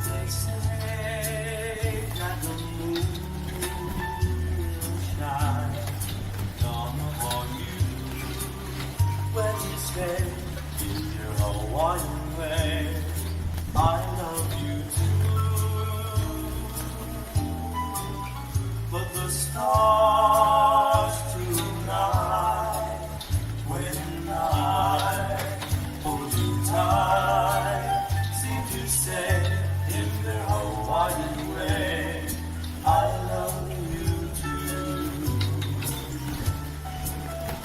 They say that the moon will shine down upon you when you stay in your Hawaiian way. I love you too, but the stars tonight, when I hold you tight, seem to say in their Hawaiian way, I love you too.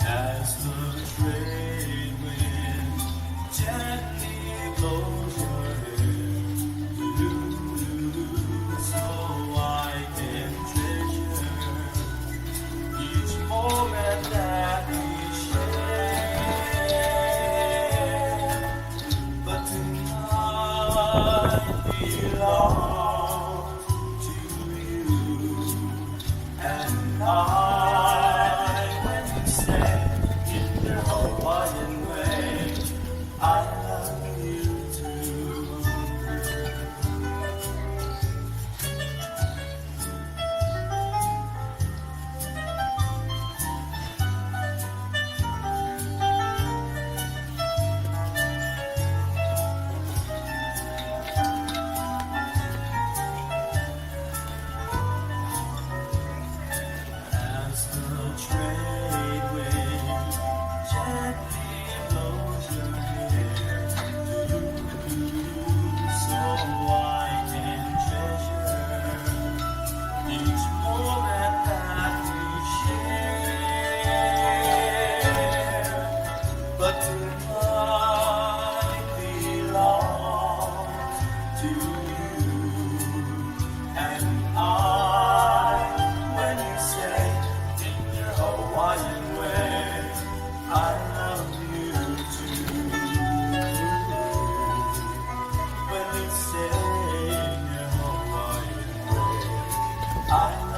As the trade wind gently blows your hair, so I can treasure each moment that we share. But tonight belongs to you and I. When you say in your Hawaiian way, I love you too. As the trade wind gently blows your hair, so I can treasure each moment that we share. But tonight belongs to you and I. When you say in your Hawaiian way, I love you too. When you say in your Hawaiian way, I love